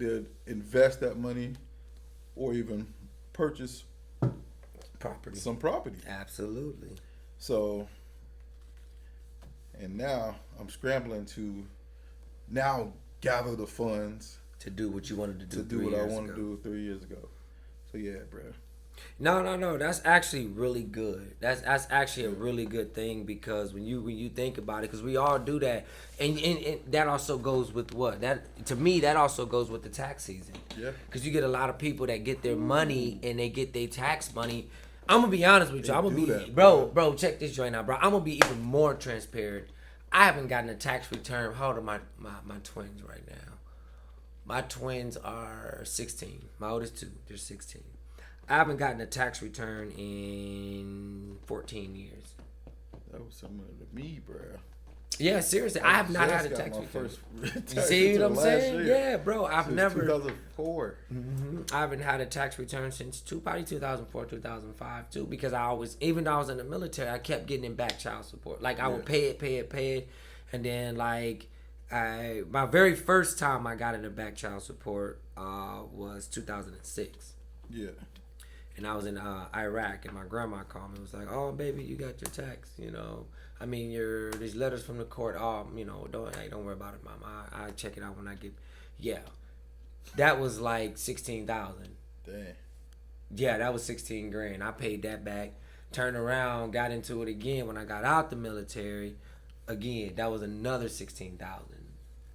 either invest that money or even purchase some property. Absolutely. So, and now I'm scrambling to now gather the funds to do what you wanted to do. To do what I wanted to do 3 years ago. So yeah, bro. No. That's actually really good. That's actually a really good thing, because when you think about it, because we all do that, and that also goes with what that to me that also goes with the tax season. Yeah. Because you get a lot of people that get their money and they get their tax money. I'm gonna be honest with you. I'm gonna be that, bro. Check this joint out, bro. I'm gonna be even more transparent. I haven't gotten a tax return. How old are my twins right now? My twins are 16. My oldest two, they're 16. I haven't gotten a tax return in 14 years. That was similar to me, bro. Yeah, seriously, I have not had a tax return. You see what I'm saying? Yeah, bro. I've never. 2004. I haven't had a tax return since probably 2004, 2005 too. Because I always, even though I was in the military, I kept getting in back child support. Like I would pay it, and then like my very first time I got into back child support was 2006. Yeah. And I was in Iraq, and my grandma called me and was like, "Oh, baby, you got your tax, I mean, these letters from the court. Oh, don't worry about it, Mama. I check it out when I get." Yeah, that was like 16,000. Damn. Yeah, that was 16 grand. I paid that back. Turned around, got into it again when I got out the military. Again, that was another 16,000.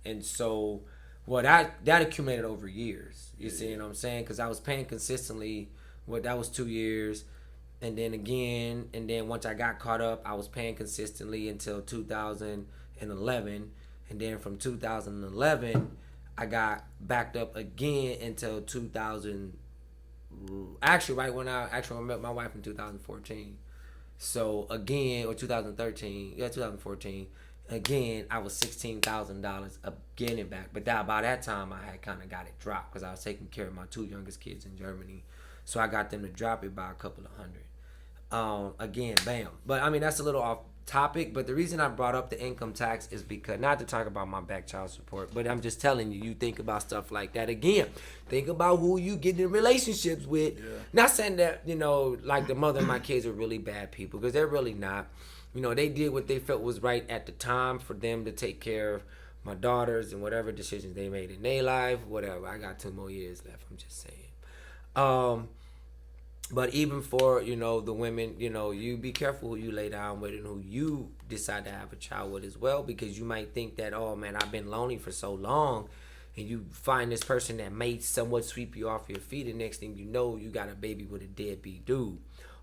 And so, that accumulated over years. You see what I'm saying? Because I was paying consistently. That was 2 years. And then again, and then once I got caught up, I was paying consistently until 2011. And then from 2011, I got backed up again until 2000. Actually, right when I met my wife in 2014. So again, or 2013, 2014. Again, I was $16,000 getting back. But by that time, I had kind of got it dropped because I was taking care of my two youngest kids in Germany. So I got them to drop it by a couple of hundred. Again, bam. But I mean, that's a little off topic. But the reason I brought up the income tax is because, not to talk about my back child support, but I'm just telling you, you think about stuff like that. Again, think about who you get in relationships with. Yeah. Not saying that, like the mother of my kids are really bad people, because they're really not. They did what they felt was right at the time for them to take care of my daughters and whatever decisions they made in their life, whatever. I got 2 more years left, I'm just saying. But even for, the women, you be careful who you lay down with and who you decide to have a child with as well, because you might think that, oh man, I've been lonely for so long, and you find this person that may somewhat sweep you off your feet, and next thing you know, you got a baby with a deadbeat dude.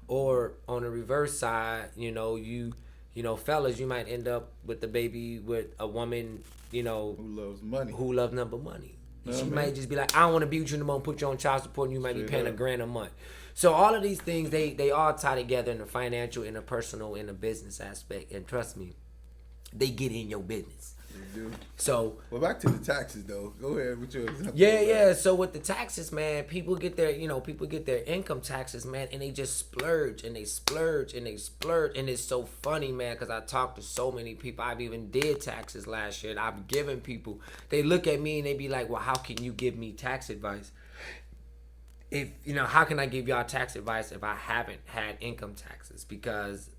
Or on the reverse side, fellas, you might end up with the baby with a woman, who loves money. Who loves number money. She might just be like, I don't want to be with you no more, put you on child support, and you might be paying $1,000 a month. So all of these things, they all tie together in the financial, in the personal, in the business aspect. And trust me, they get in your business. They do. So, well, back to the taxes though. Go ahead with your example. Yeah. So with the taxes, man, people get their income taxes, man, and they just splurge and they splurge and they splurge, and it's so funny, man, because I talked to so many people. I've even did taxes last year, and I've given people. They look at me and they be like, "Well, how can you give me tax advice? If how can I give y'all tax advice if I haven't had income taxes?" Because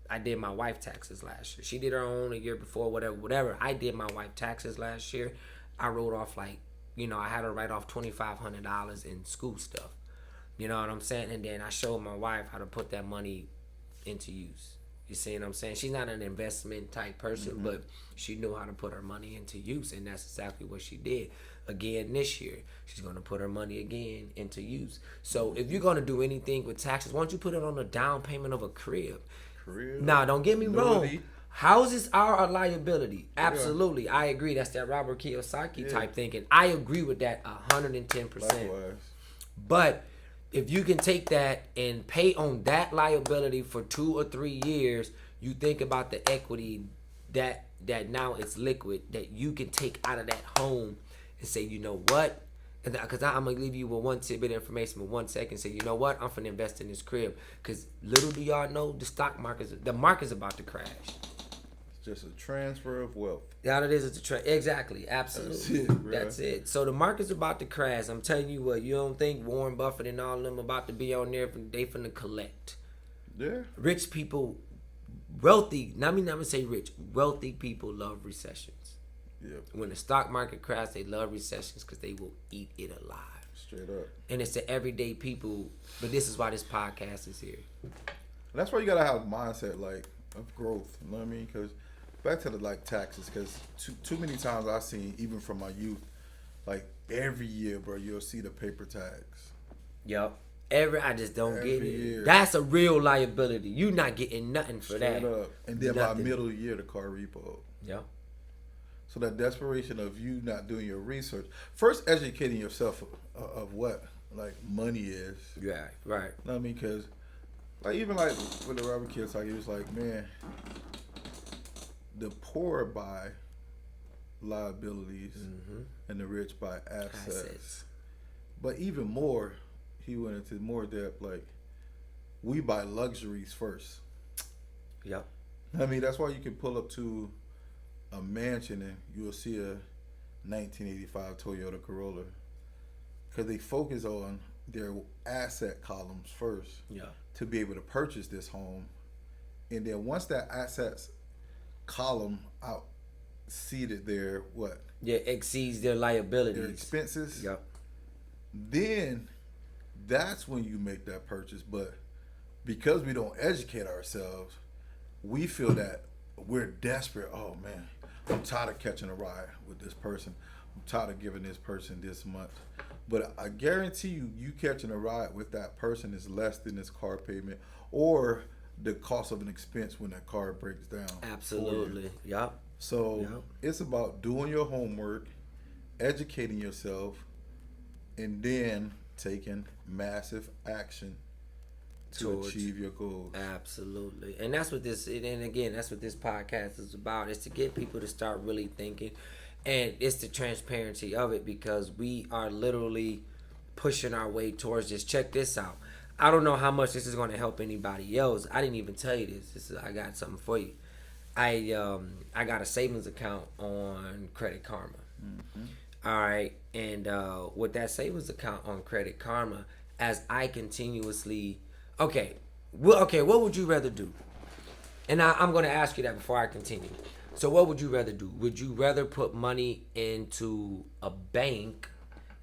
I did my wife taxes last year. She did her own a year before, whatever. I did my wife taxes last year. I wrote off I had her write off $2,500 in school stuff. You know what I'm saying? And then I showed my wife how to put that money into use. You see what I'm saying? She's not an investment type person, but she knew how to put her money into use, and that's exactly what she did. Again, this year, she's going to put her money again into use. So if you're going to do anything with taxes, why don't you put it on a down payment of a crib? Now, don't get me wrong. Houses are a liability. Absolutely. Yeah. I agree. That's that Robert Kiyosaki type thinking. I agree with that 110%. Likewise. But if you can take that and pay on that liability for 2 or 3 years, you think about the equity that now it's liquid, that you can take out of that home and say, you know what? Because I'm going to leave you with one tidbit of information in 1 second. Say, you know what? I'm finna invest in this crib. Because little do y'all know, the market's about to crash. just a transfer of wealth. All it is a exactly, absolutely. That's it. So the market's about to crash. I'm telling you what. You don't think Warren Buffett and all of them about to be on there? They finna collect. Yeah. Rich people, wealthy. Not me. Not gonna say rich. Wealthy people love recessions. Yeah. When the stock market crashes, they love recessions because they will eat it alive. Straight up. And it's the everyday people. But this is why this podcast is here. That's why you gotta have a mindset like of growth. You know what I mean? Because back to the like taxes, because too many times I've seen, even from my youth, like every year, bro, you'll see the paper tags. Yep. I just don't Every get it. year. That's a real liability. You not getting nothing for Straight that. up. And then Nothing. by middle of the year, the car repo. Yep. So that desperation of you not doing your research, first educating yourself of what like money is. Yeah. Right. You know what I mean? Because like even like with the Robert Kids, like he was like, man, the poor buy liabilities and the rich buy assets. But even more, he went into more depth. Like we buy luxuries first. Yep. I mean, that's why you can pull up to a mansion and you'll see a 1985 Toyota Corolla, because they focus on their asset columns first. Yeah. To be able to purchase this home, and then once that assets column out seated their what? Yeah, exceeds their liabilities. Their expenses. Yep. Then that's when you make that purchase. But because we don't educate ourselves, we feel that we're desperate. Oh man, I'm tired of catching a ride with this person. I'm tired of giving this person this much. But I guarantee you catching a ride with that person is less than this car payment or the cost of an expense when that car breaks down. Absolutely. Yep. So it's about doing your homework, educating yourself, and then taking massive action to achieve your goals. Absolutely. And that's what this, and again, that's what this podcast is about, is to get people to start really thinking. And it's the transparency of it, because we are literally pushing our way towards this. Check this out. I don't know how much this is going to help anybody else. I didn't even tell you this. I got something for you. I got a savings account on Credit Karma. All right. And with that savings account on Credit Karma, as I continuously... Okay, what would you rather do? And I'm going to ask you that before I continue. So what would you rather do? Would you rather put money into a bank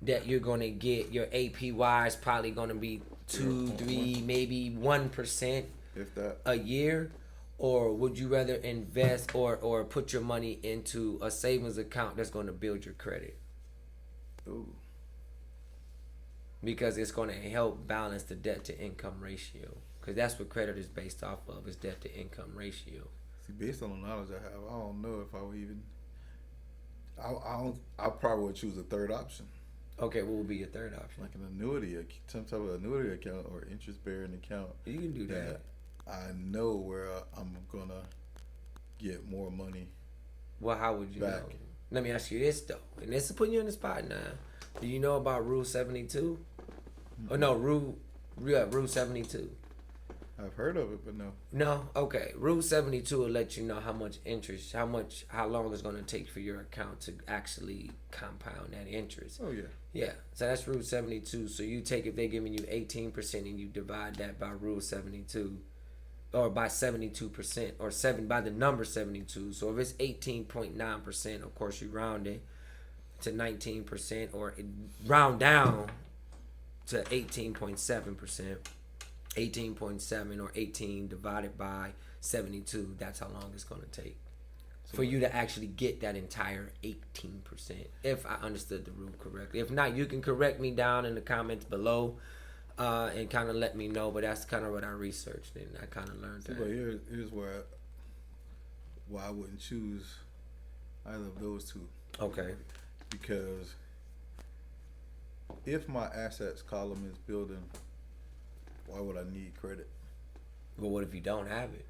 that you're going to get, your APY is probably going to be 2, 3, maybe 1% if that a year? Or would you rather invest or put your money into a savings account that's going to build your credit? Ooh. Because it's going to help balance the debt to income ratio. Because that's what credit is based off of, is debt to income ratio. See, based on the knowledge I have, I don't know if I would even. I probably would choose a third option. Okay, what would be your third option? Like an annuity, some type of annuity account or interest-bearing account. You can do that. I know where I'm gonna get more money. Well, how would you back. know? Let me ask you this though, and this is putting you on the spot now. Do you know about Rule 72? Oh no, Rule 72. I've heard of it, but no. No, okay. Rule 72 will let you know how much interest, how long it's going to take for your account to actually compound that interest. Oh yeah. Yeah, so that's Rule 72. So you take, if they're giving you 18% and you divide that by Rule 72, or by 72%, or by the number 72. So if it's 18.9%, of course you round it to 19%, or round down to 18.7%. 18.7 or 18 divided by 72, that's how long it's going to take for you to actually get that entire 18%, if I understood the rule correctly. If not, you can correct me down in the comments below and kind of let me know, but that's kind of what I researched and I kind of learned that. But here's why I wouldn't choose either of those two. Okay. Because if my assets column is building, why would I need credit? Well, what if you don't have it?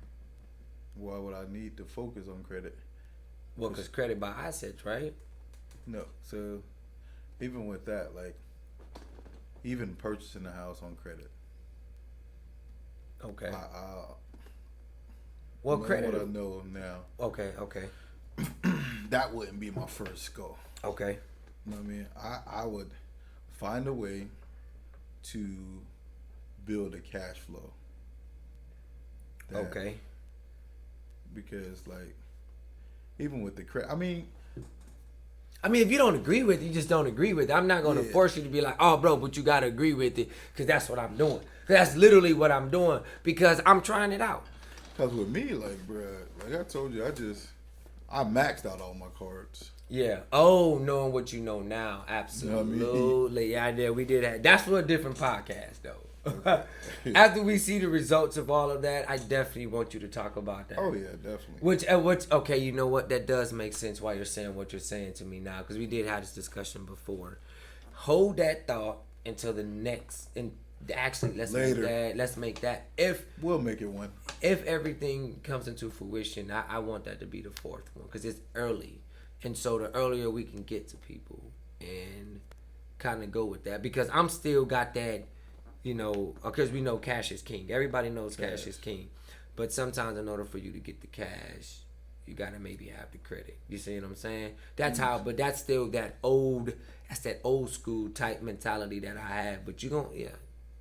Why would I need to focus on credit? Well, because credit by assets, right? No. So even with that, like even purchasing a house on credit. Okay. What Knowing credit? what I know now, Okay. that wouldn't be my first goal. Okay. You know what I mean? I would find a way to build a cash flow. Okay. Because like, even with the credit, I mean, if you don't agree with it, you just don't agree with it. I'm not going to force you to be like, oh, bro, but you got to agree with it because that's what I'm doing. That's literally what I'm doing because I'm trying it out. because with me, like, bruh, like I told you, I maxed out all my cards. Yeah. Oh, knowing what you know now. Absolutely. You know what I mean? Yeah, we did that. That's for a different podcast, though. Okay. After we see the results of all of that, I definitely want you to talk about that. Oh, yeah, definitely. Which, okay, you know what? That does make sense why you're saying what you're saying to me now, because we did have this discussion before. Hold that thought until the next, and actually, let's make that. We'll make it one. If everything comes into fruition, I want that to be the fourth one, because it's early. And so the earlier we can get to people and kind of go with that, because I'm still got that, you know, because we know cash is king. Everybody knows cash is king. But sometimes in order for you to get the cash, you got to maybe have the credit. You see what I'm saying? That's how, but that's still that old school type mentality that I have. But you don't,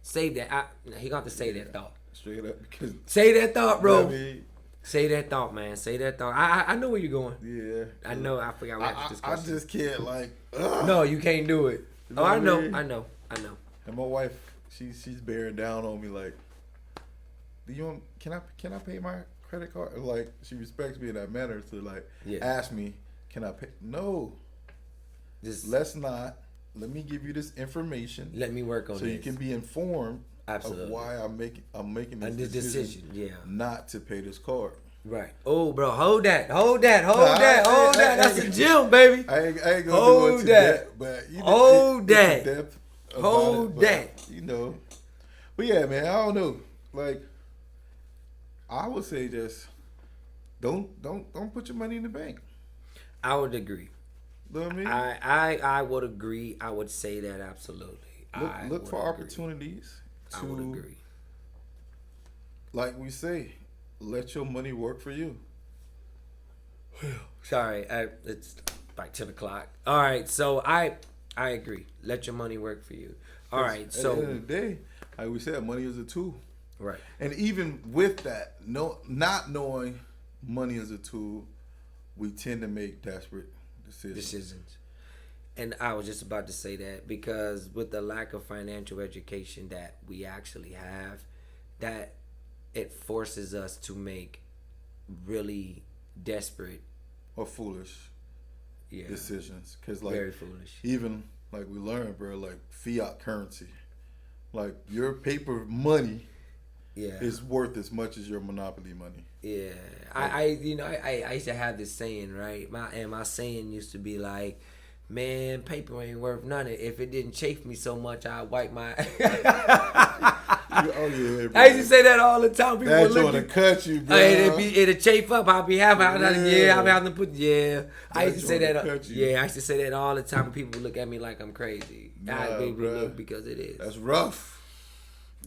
save that. He got to say that thought. Straight up. Because say that thought, bro. I mean, say that thought, man. Say that thought. I know where you're going. yeah. I know. I forgot we had this I discussion. just can't, like, ugh. No, you can't do it. You know Oh, I what know. I mean? I know. And my wife, she's bearing down on me, like, can I pay my credit card? Like, she respects me in that manner to, like, ask me, can I pay? No. Let's not. Let me give you this information. Let me work on so this. you can be informed Absolutely. of why I'm making this decision. Yeah. not to pay this card. Right. Oh, bro, hold that. That's a gem, baby. I ain't gonna do it to that, but you know, hold that. it's depth about hold it, that. You know. But yeah, man, I don't know. Like, I would say just don't put your money in the bank. I would agree. You know what I mean? I would agree. I would say that absolutely. Look for opportunities to, I would agree. like we say, let your money work for you. Sorry, it's like 10 o'clock. All right, so I agree. Let your money work for you. All right, so at the end of the day, like we said, money is a tool. Right. And even with that, not knowing money is a tool, we tend to make desperate decisions. And I was just about to say that, because with the lack of financial education that we actually have, that it forces us to make really desperate or foolish decisions. Because, like, very foolish. Even like we learned, bro, like fiat currency, like your paper money is worth as much as your monopoly money. Yeah. I used to have this saying, right? My saying used to be like, man, paper ain't worth nothing. If it didn't chafe me so much, I'd wipe my Oh yeah, bro. I used to say that all the time. People that's would going to cut you, bro. It'll chafe up. I'll be having I'll be having to put I used to say that. I used to say that all the time. People would look at me like I'm crazy. I look, because it is. That's rough.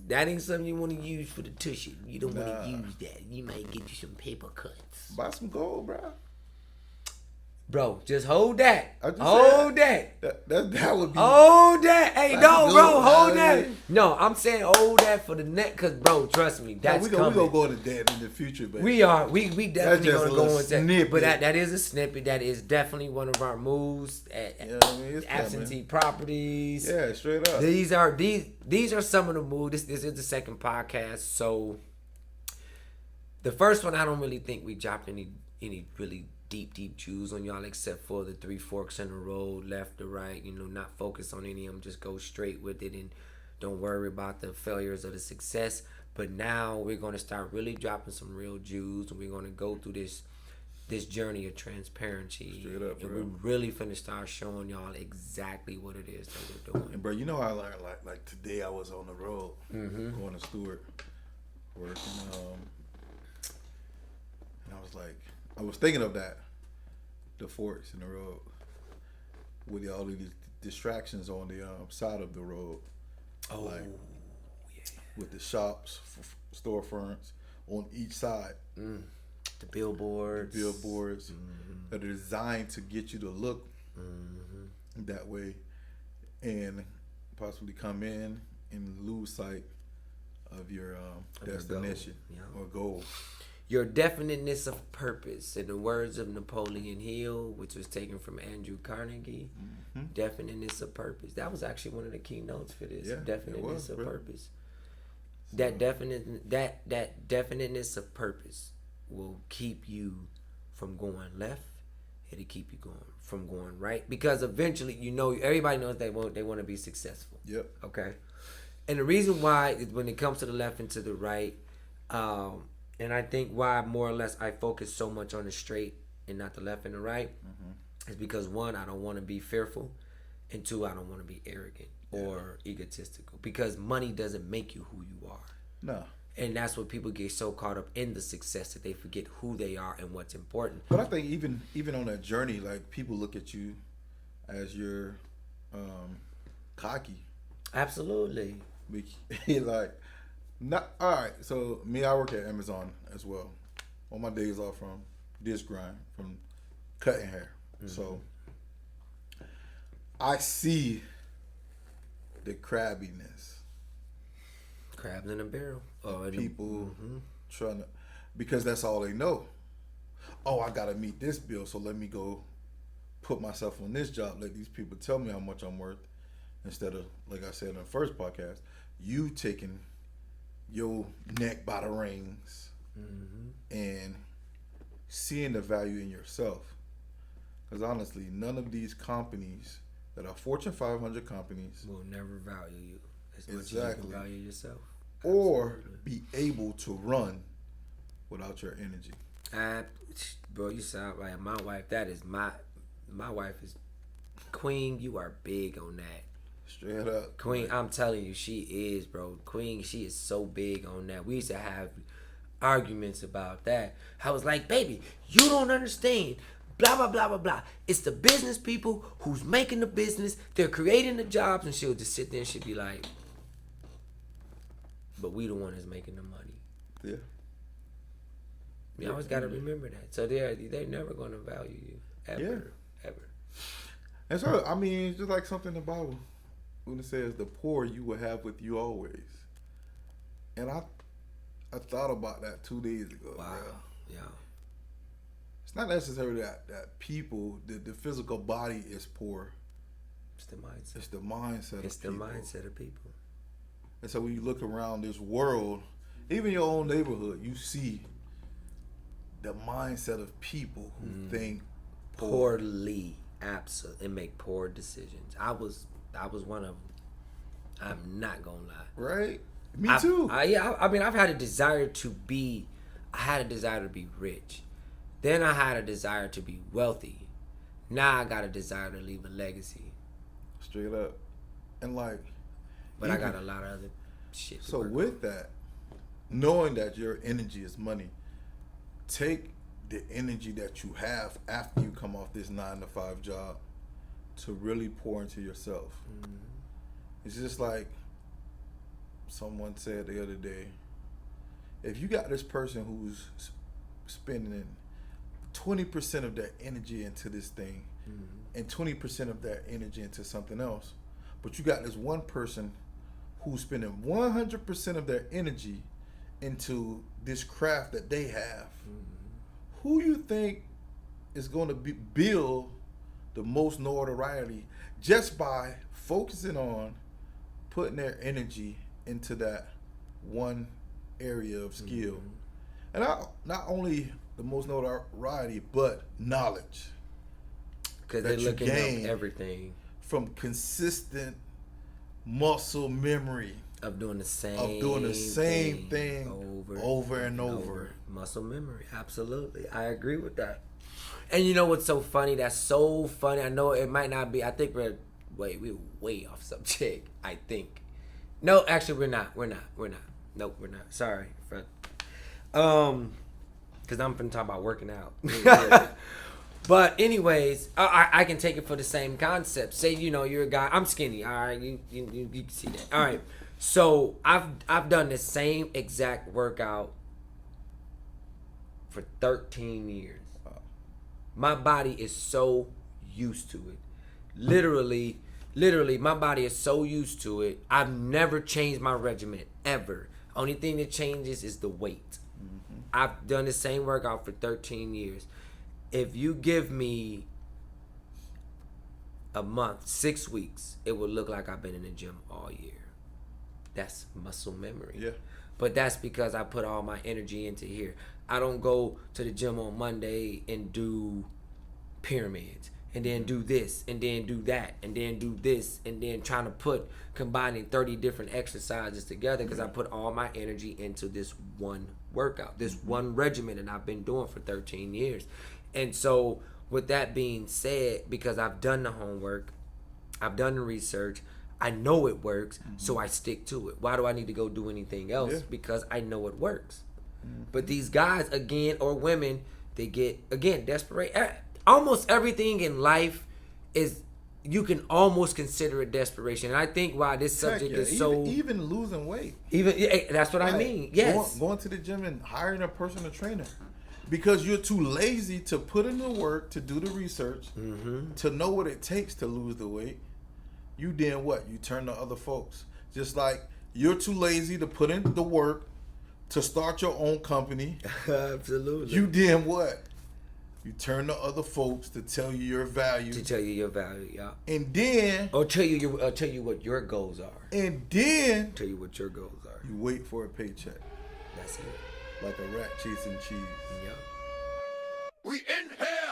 That ain't something you want to use for the tushy. You don't want to use that. You might get you some paper cuts. Buy some gold, bro. Bro, just hold that. That would be. Hold that. Hey, no, bro, hold that. No, I'm saying hold that for the neck, cause bro, trust me, that's coming. We gonna go into that in the future, baby. We are. We definitely gonna go into that. But that is a snippet. That is definitely one of our moves. Absentee properties. Yeah, straight up. These are some of the moves. This is the second podcast. So the first one, I don't really think we dropped any really deep jewels on y'all, except for the 3 forks in the road, left to right. You know, not focus on any of them. Just go straight with it and don't worry about the failures or the success. But now we're going to start really dropping some real jewels, and we're going to go through this journey of transparency. Straight up, and bro. we're really finna start showing y'all exactly what it is that we're doing. And bro, you know how I learned, like today I was on the road going to Stewart working, and I was thinking of that, the forks in the road, with all of these distractions on the side of the road. With the shops, storefronts on each side. The billboards. That are designed to get you to look that way and possibly come in and lose sight of your destination or goal. Your definiteness of purpose, in the words of Napoleon Hill, which was taken from Andrew Carnegie, definiteness of purpose. That was actually one of the keynotes for this. Yeah, Definiteness of really. purpose. That definiteness of purpose will keep you from going left. It'll keep you from going right, because eventually, everybody knows they want to be successful. Yep. Okay. And the reason why is when it comes to the left and to the right, and I think why more or less I focus so much on the straight and not the left and the right is because, one, I don't want to be fearful, and two, I don't want to be arrogant or egotistical, because money doesn't make you who you are. No. And that's what people get so caught up in, the success, that they forget who they are and what's important. But I think even on that journey, like, people look at you as you're cocky. Absolutely. Like, not all right. So me, I work at Amazon as well. On my days off from this grind, from cutting hair. So I see the crabbiness. Crabs in a barrel. People trying to, because that's all they know. Oh, I gotta meet this bill, so let me go put myself on this job. Let these people tell me how much I'm worth, instead of, like I said in the first podcast, you taking your neck by the reins and seeing the value in yourself. Because honestly, none of these companies that are Fortune 500 companies will never value you as much as you Exactly. can value yourself. or be able to run without your energy. Bro, you sound like my wife. That is my wife is Queen. You are big on that. Straight up. Queen, I'm telling you, she is, bro. Queen, she is so big on that. We used to have arguments about that. I was like, baby, you don't understand. Blah, blah, blah, blah, blah. It's the business people who's making the business. They're creating the jobs. And she'll just sit there and she'll be like, but we the one that's making the money. Yeah. You always got to remember that. So they're never going to value you. Ever. And so, I mean, it's just like something in the Bible when it says, the poor you will have with you always. And I thought about that 2 days ago. Wow. Bro. Yeah. It's not necessarily that people, the physical body is poor. It's the mindset. It's the mindset It's of the people. mindset of people. And so when you look around this world, even your own neighborhood, you see the mindset of people who think Poorly. Absolutely. And make poor decisions. I was one of them. I'm not going to lie. Right? Me too. I mean, I've had a desire to be rich. Then I had a desire to be wealthy. Now I got a desire to leave a legacy. Straight up. And like, But I got a lot of other shit to so work with that, knowing that your energy is money, take the energy that you have after you come off this 9-to-5 job to really pour into yourself. It's just like someone said the other day, if you got this person who's spending 20% of their energy into this thing and 20% of their energy into something else, but you got this one person who's spending 100% of their energy into this craft that they have, who you think is going to build the most notoriety just by focusing on putting their energy into that one area of skill? And not only the most notoriety, but knowledge. because that they're you looking gain at everything from consistent muscle memory of doing the same thing over and over. Muscle memory, absolutely. I agree with that. And you know what's so funny? That's so funny. I know it might not be. I think we're way off subject. I think. No, actually, we're not. Nope, we're not. Sorry, because I'm finna talk about working out. But anyways, I can take it for the same concept. Say you're a guy. I'm skinny. All right, you can see that. All right. So I've done the same exact workout for 13 years. My body is so used to it. Literally, my body is so used to it. I've never changed my regimen, ever. Only thing that changes is the weight. I've done the same workout for 13 years. If you give me a month, 6 weeks, it will look like I've been in the gym all year. That's muscle memory. Yeah. But that's because I put all my energy into here. I don't go to the gym on Monday and do pyramids and then do this and then do that and then do this and then trying to combining 30 different exercises together, because I put all my energy into this one workout, this one regimen, and I've been doing for 13 years. And so with that being said, because I've done the homework, I've done the research, I know it works, so I stick to it. Why do I need to go do anything else? Yeah. Because I know it works. But these guys, again, or women, they get, again, desperate. Almost everything in life is, you can almost consider it desperation. And I think why this subject is so... Even losing weight. That's what I mean. Yes. Going to the gym and hiring a personal trainer. Because you're too lazy to put in the work, to do the research, to know what it takes to lose the weight. You then what? You turn to other folks. Just like you're too lazy to put in the work to start your own company. Absolutely. You then what? You turn to other folks to tell you your value. To tell you your value, yeah. And then... Or tell you what your goals are. And then... Tell you what your goals are. You wait for a paycheck. That's it. Like a rat chasing cheese. Yeah. We in here.